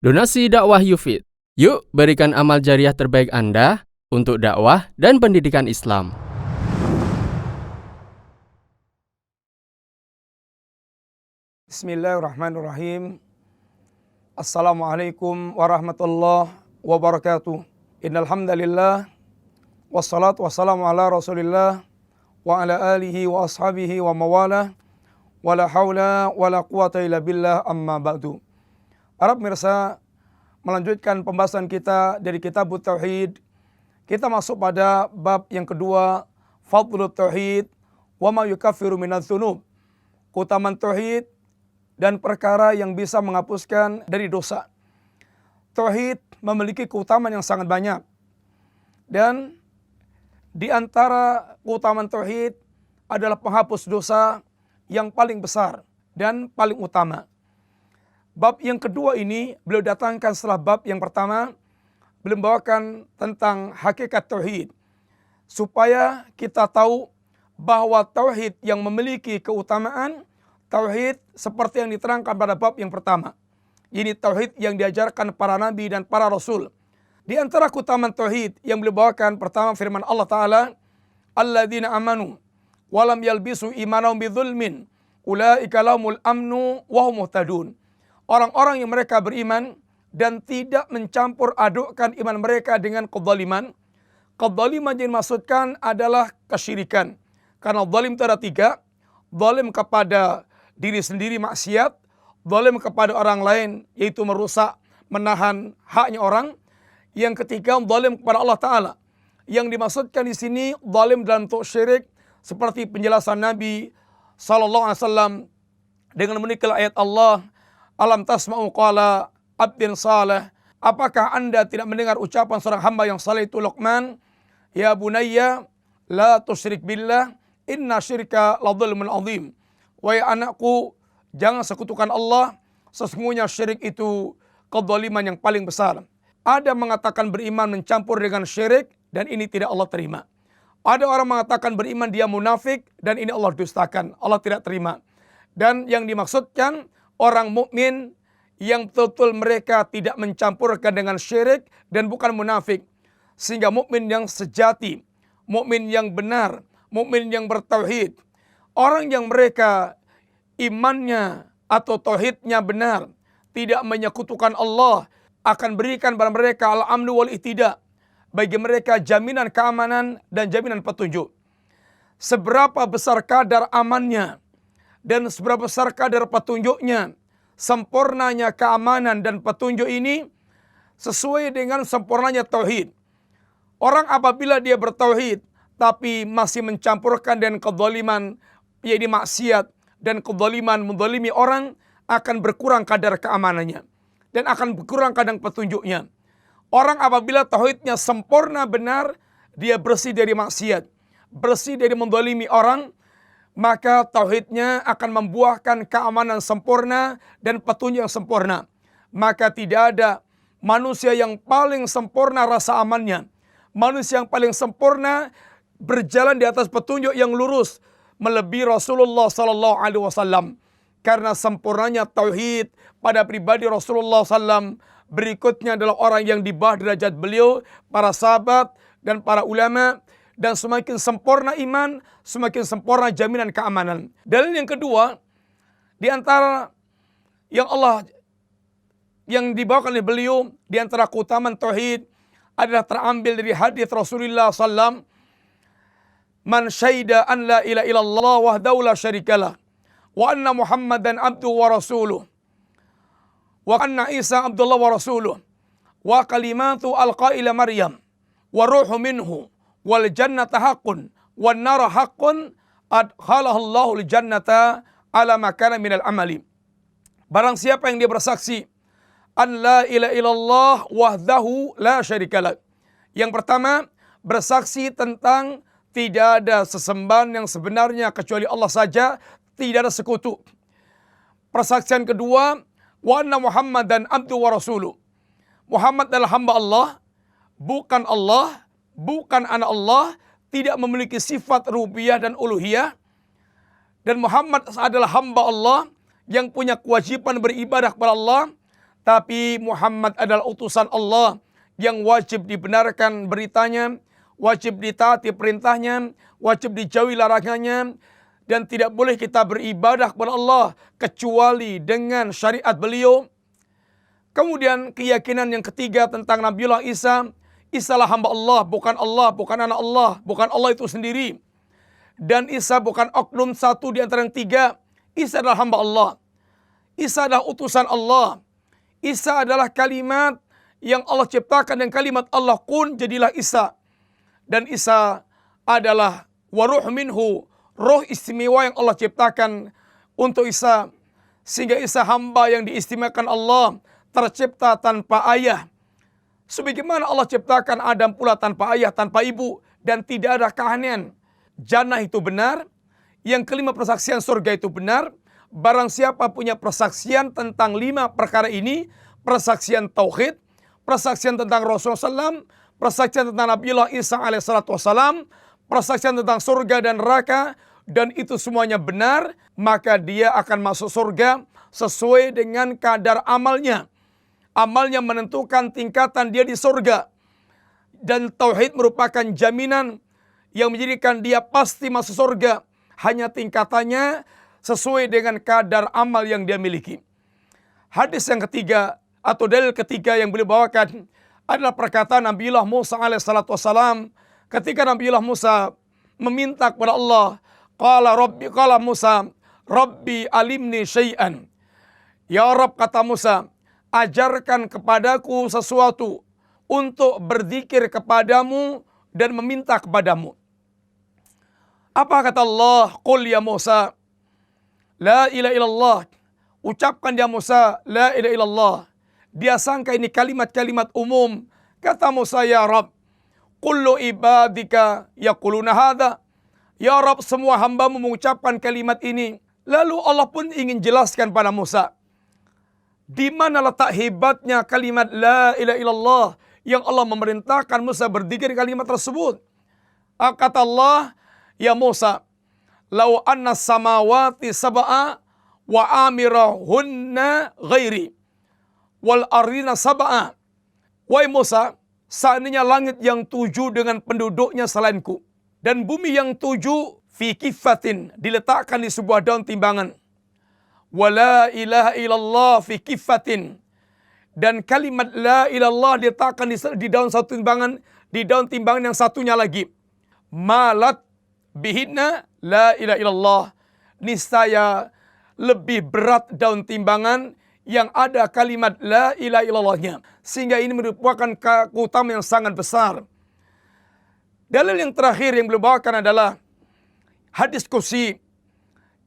Donasi dakwah Yufid. Yuk berikan amal jariah terbaik Anda untuk dakwah dan pendidikan Islam. Bismillahirrahmanirrahim. Assalamualaikum warahmatullahi wabarakatuh. Innal hamdalillah wassalatu wassalamu ala Rasulillah wa ala alihi wa ashabihi wa mawalah wala haula wala quwata illa billah amma ba'du. Para pemirsa, melanjutkan pembahasan kita dari kitab Tauhid. Kita masuk pada bab yang kedua, Fadlut Tauhid wa ma yukaffiru minadz dzunub. Keutamaan tauhid dan perkara yang bisa menghapuskan dari dosa. Tauhid memiliki keutamaan yang sangat banyak. Dan di antara keutamaan tauhid adalah penghapus dosa yang paling besar dan paling utama. Bab yang kedua ini beliau datangkan setelah bab yang pertama. Beliau membawakan tentang hakikat tauhid, supaya kita tahu bahwa tauhid yang memiliki keutamaan, tauhid seperti yang diterangkan pada bab yang pertama. Ini tauhid yang diajarkan para nabi dan para rasul. Di antara keutamaan tauhid yang beliau bawakan, pertama firman Allah Ta'ala, alladzina amanu walam yalbisu imanahum bidzulmin ulaika lahumul amnu wa hum muhtadun. Orang-orang yang mereka beriman dan tidak mencampur adukkan iman mereka dengan kezaliman. Kezaliman yang dimaksudkan adalah kesyirikan. Karena zalim itu ada tiga. Zalim kepada diri sendiri maksiat. Zalim kepada orang lain yaitu merusak, menahan haknya orang. Yang ketiga zalim kepada Allah Ta'ala. Yang dimaksudkan di sini zalim dalam bentuk syirik, seperti penjelasan Nabi SAW dengan menikah ayat Allah, alam tasma'u qala abdin salih. Apakah anda tidak mendengar ucapan seorang hamba yang saleh itu Luqman? Ya bunayya la tusyrik billah inna syirka la dzulmun azim. Wahai anakku, jangan sekutukan Allah, sesungguhnya syirik itu kezaliman yang paling besar. Ada mengatakan beriman mencampur dengan syirik dan ini tidak Allah terima. Ada orang mengatakan beriman dia munafik dan ini Allah dustakan, Allah tidak terima. Dan yang dimaksudkan orang mukmin yang betul-betul mereka tidak mencampurkan dengan syirik dan bukan munafik. Sehingga mukmin yang sejati, mukmin yang benar, mukmin yang bertauhid. Orang yang mereka imannya atau tauhidnya benar, tidak menyekutukan Allah, akan berikan kepada mereka al-amnu wal ihtida. Bagi mereka jaminan keamanan dan jaminan petunjuk. Seberapa besar kadar amannya dan seberapa besar kadar petunjuknya, sempurnanya keamanan dan petunjuk ini sesuai dengan sempurnanya tauhid. Orang apabila dia bertauhid tapi masih mencampurkan dengan kezaliman, yaitu maksiat dan kezaliman menzalimi orang, akan berkurang kadar keamanannya dan akan berkurang kadar petunjuknya. Orang apabila tauhidnya sempurna benar, dia bersih dari maksiat, bersih dari menzalimi orang, maka tauhidnya akan membuahkan keamanan sempurna dan petunjuk yang sempurna. Maka tidak ada manusia yang paling sempurna rasa amannya, manusia yang paling sempurna berjalan di atas petunjuk yang lurus, melebihi Rasulullah SAW. Karena sempurnanya tauhid pada pribadi Rasulullah SAW. Berikutnya adalah orang yang di bawah derajat beliau, para sahabat dan para ulama. Dan semakin sempurna iman, semakin sempurna jaminan keamanan. Dalil yang kedua, di antara yang dibawakan oleh beliau, di antara keutamaan tauhid adalah terambil dari hadis Rasulullah SAW. Man syahida an la ilaha illallah wahdahu la syarikalah wa anna Muhammadan abduhu wa rasuluh wa anna Isa abdullah wa rasuluh wa kalimatu alqaila Maryam wa ruhu minhu wal jannata haqqun wan nara haqqun adkhalahullahu al jannata ala makana minal amali. Barang siapa yang dia bersaksi an la ilaha illallah wahdahu la syarikalah. Yang pertama, bersaksi tentang tidak ada sesembahan yang sebenarnya kecuali Allah saja, tidak ada sekutu. Persaksian kedua, wa anna Muhammadan abdu wa rasuluh. Muhammad adalah hamba Allah, bukan Allah, bukan anak Allah, tidak memiliki sifat rububiyah dan uluhiyah. Dan Muhammad adalah hamba Allah yang punya kewajiban beribadah kepada Allah, Tapi Muhammad adalah utusan Allah yang wajib dibenarkan beritanya, wajib ditaati perintahnya, wajib dijauhi larangannya, dan tidak boleh kita beribadah kepada Allah kecuali dengan syariat beliau. Kemudian keyakinan yang ketiga tentang Nabiullah Isa, Isa adalah hamba Allah, bukan anak Allah, bukan Allah itu sendiri. Dan Isa bukan oknum satu di antara yang tiga. Isa adalah hamba Allah. Isa adalah utusan Allah. Isa adalah kalimat yang Allah ciptakan, dan kalimat Allah kun jadilah Isa. Dan Isa adalah waruh minhu, roh istimewa yang Allah ciptakan untuk Isa. Sehingga Isa hamba yang diistimewakan Allah, tercipta tanpa ayah. Sebagaimana Allah ciptakan Adam pula tanpa ayah, tanpa ibu, dan tidak ada keanehan. Jannah itu benar. Yang kelima, persaksian surga itu benar. Barang siapa punya persaksian tentang 5 perkara ini, persaksian tauhid, persaksian tentang Rasulullah SAW, persaksian tentang Nabiullah Isa alaihissalam, persaksian tentang surga dan neraka, dan itu semuanya benar, maka dia akan masuk surga sesuai dengan kadar amalnya. Amalnya menentukan tingkatan dia di surga. Dan tauhid merupakan jaminan yang menjadikan dia pasti masuk surga. Hanya tingkatannya sesuai dengan kadar amal yang dia miliki. Hadis yang ketiga atau dalil ketiga yang beliau bawakan adalah perkataan Nabiullah Musa alaihissalam. Ketika Nabiullah Musa meminta kepada Allah, qala Musa, Rabbi alimni syai'an. Ya Rabb, kata Musa, ajarkan kepadaku sesuatu untuk berzikir kepadamu dan meminta kepadamu. Apa kata Allah? Qul ya Musa, la ilaha illallah. Ucapkan ya Musa, la ilaha illallah. Dia sangka ini kalimat-kalimat umum. Kata Musa, ya Rabb, kullu ibadika yaquluna hadha. Ya Rabb, semua hambamu mengucapkan kalimat ini. Lalu Allah pun ingin jelaskan pada Musa, di mana letak hebatnya kalimat la ilaha illallah yang Allah memerintahkan Musa berzikir kalimat tersebut. Kata Allah, ya Musa, lau anna samawati sab'a wa amirahunna ghairi wal arina sab'a. Wahai Musa, seandainya langit yang 7 dengan penduduknya selainku, dan bumi yang 7 fi kifatin, diletakkan di sebuah daun timbangan. Wala ilaha illallah fi kifatin, dan kalimat la ilallah diletakkan di daun satu timbangan, di daun timbangan yang satunya lagi. Malat bihinna la ilaha illallah, niscaya lebih berat daun timbangan yang ada kalimat la ilaha illallahnya. Sehingga ini merupakan keutamaan yang sangat besar. Dalil yang terakhir yang beliau bawakan adalah hadis qudsi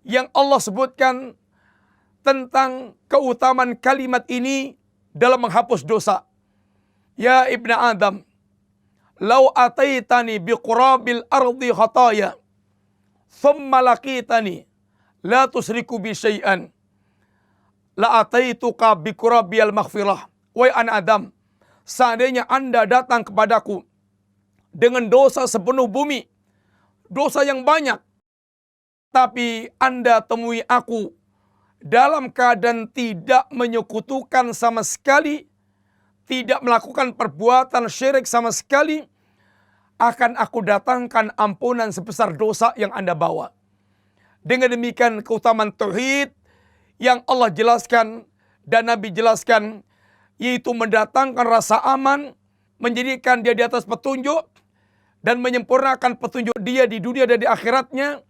yang Allah sebutkan tentang keutamaan kalimat ini dalam menghapus dosa. Ya ibna Adam, lau ataitani biqurabil ardi khataya, thumma laqitani la tusriku bi syai'an, la ataituka biqurabil maghfirah. Wahai anak Adam, seandainya Anda datang kepadaku dengan dosa sepenuh bumi, dosa yang banyak, tapi Anda temui aku dalam keadaan tidak menyekutukan sama sekali, tidak melakukan perbuatan syirik sama sekali, akan aku datangkan ampunan sebesar dosa yang Anda bawa. Dengan demikian keutamaan tauhid yang Allah jelaskan dan Nabi jelaskan, yaitu mendatangkan rasa aman, menjadikan dia di atas petunjuk, dan menyempurnakan petunjuk dia di dunia dan di akhiratnya.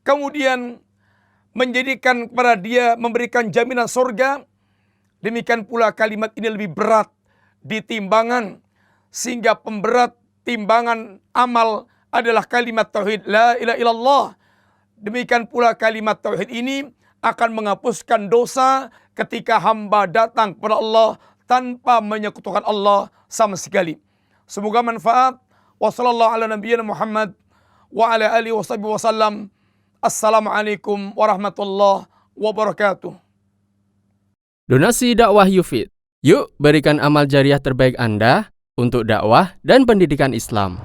Kemudian menjadikan kepada dia, memberikan jaminan surga. Demikian pula kalimat ini lebih berat di timbangan, sehingga pemberat timbangan amal adalah kalimat tauhid la ilaha illallah. Demikian pula kalimat tauhid ini akan menghapuskan dosa ketika hamba datang kepada Allah tanpa menyekutukan Allah sama sekali. Semoga manfaat. Wassallallahu ala nabiyyina Muhammad wa ala alihi wasallam. Assalamualaikum warahmatullahi wabarakatuh. Donasi dakwah Yufid. Yuk berikan amal jariah terbaik Anda untuk dakwah dan pendidikan Islam.